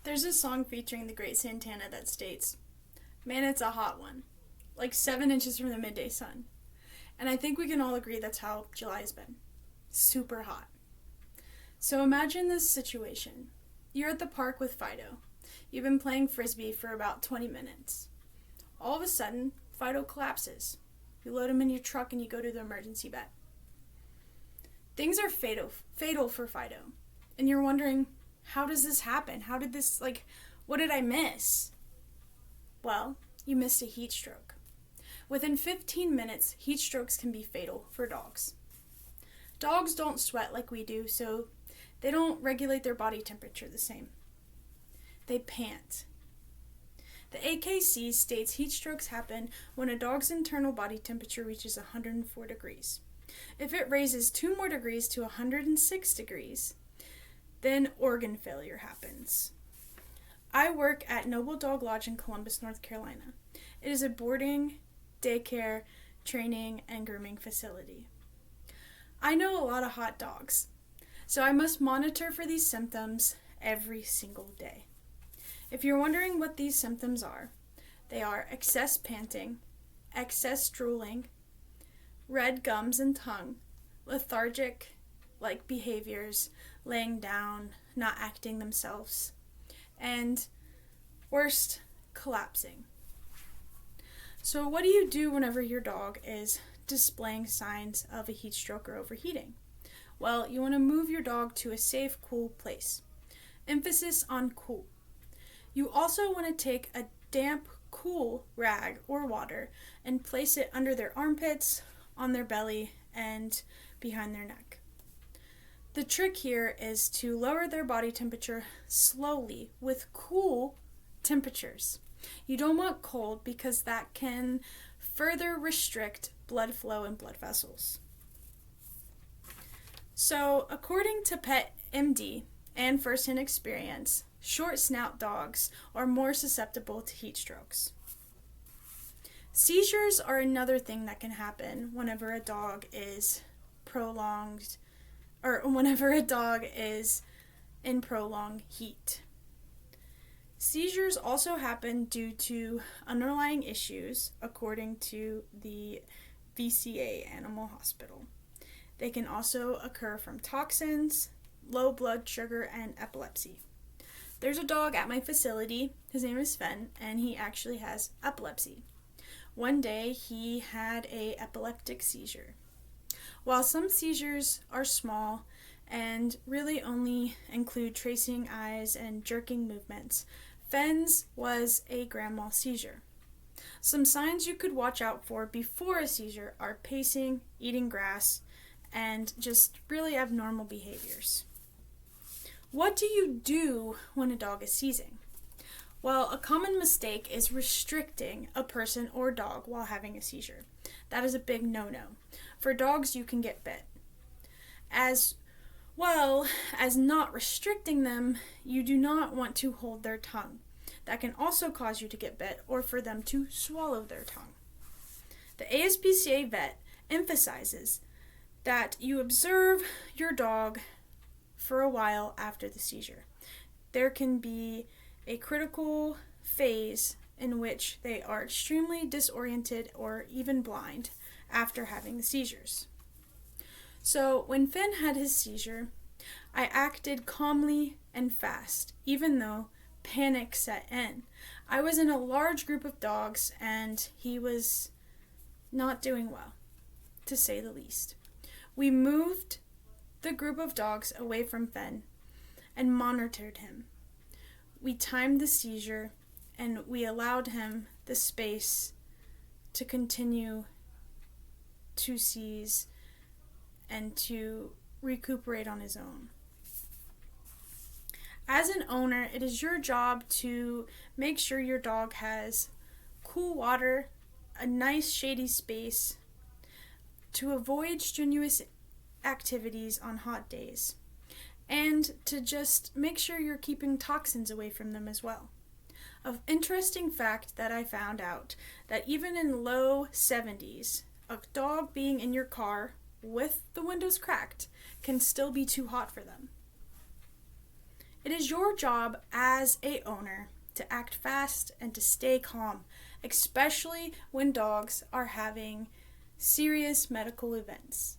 There's a song featuring the Great Santana that states, "Man, it's a hot one. Like 7 inches from the midday sun." And I think we can all agree that's how July's been. Super hot. So imagine this situation. You're at the park with Fido. You've been playing frisbee for about 20 minutes. All of a sudden, Fido collapses. You load him in your truck and you go to the emergency vet. Things are fatal for Fido. And you're wondering, how does this happen? What did I miss? Well, you missed a heat stroke. Within 15 minutes, heat strokes can be fatal for dogs. Dogs don't sweat like we do, so they don't regulate their body temperature the same. They pant. The AKC states heat strokes happen when a dog's internal body temperature reaches 104 degrees. If it raises 2 more degrees to 106 degrees, then organ failure happens. I work at Noble Dog Lodge in Columbus, North Carolina. It is a boarding, daycare, training, and grooming facility. I know a lot of hot dogs, so I must monitor for these symptoms every single day. If you're wondering what these symptoms are, they are excess panting, excess drooling, red gums and tongue, lethargic-like behaviors, laying down, not acting themselves, and worst, collapsing. So what do you do whenever your dog is displaying signs of a heat stroke or overheating? Well, you want to move your dog to a safe, cool place. Emphasis on cool. You also want to take a damp, cool rag or water and place it under their armpits, on their belly, and behind their neck. The trick here is to lower their body temperature slowly with cool temperatures. You don't want cold because that can further restrict blood flow in blood vessels. So, according to Pet MD and first-hand experience, short snout dogs are more susceptible to heat strokes. Seizures are another thing that can happen whenever a dog is in prolonged heat. Seizures also happen due to underlying issues, according to the VCA Animal Hospital. They can also occur from toxins, low blood sugar, and epilepsy. There's a dog at my facility, his name is Fenn, and he actually has epilepsy. One day he had an epileptic seizure. While some seizures are small and really only include tracing eyes and jerking movements, Fenn's was a grand mal seizure. Some signs you could watch out for before a seizure are pacing, eating grass, and just really abnormal behaviors. What do you do when a dog is seizing? Well, a common mistake is restricting a person or dog while having a seizure. That is a big no-no. For dogs, you can get bit. As well as not restricting them, you do not want to hold their tongue. That can also cause you to get bit or for them to swallow their tongue. The ASPCA vet emphasizes that you observe your dog for a while after the seizure. There can be a critical phase in which they are extremely disoriented or even blind after having the seizures. So when Finn had his seizure, I acted calmly and fast, even though panic set in. I was in a large group of dogs and he was not doing well, to say the least. We moved the group of dogs away from Finn and monitored him. We timed the seizure and we allowed him the space to continue to seize and to recuperate on his own. As an owner, it is your job to make sure your dog has cool water, a nice shady space, to avoid strenuous activities on hot days, and to just make sure you're keeping toxins away from them as well. An interesting fact that I found out, that even in low 70s, a dog being in your car with the windows cracked can still be too hot for them. It is your job as a owner to act fast and to stay calm, especially when dogs are having serious medical events.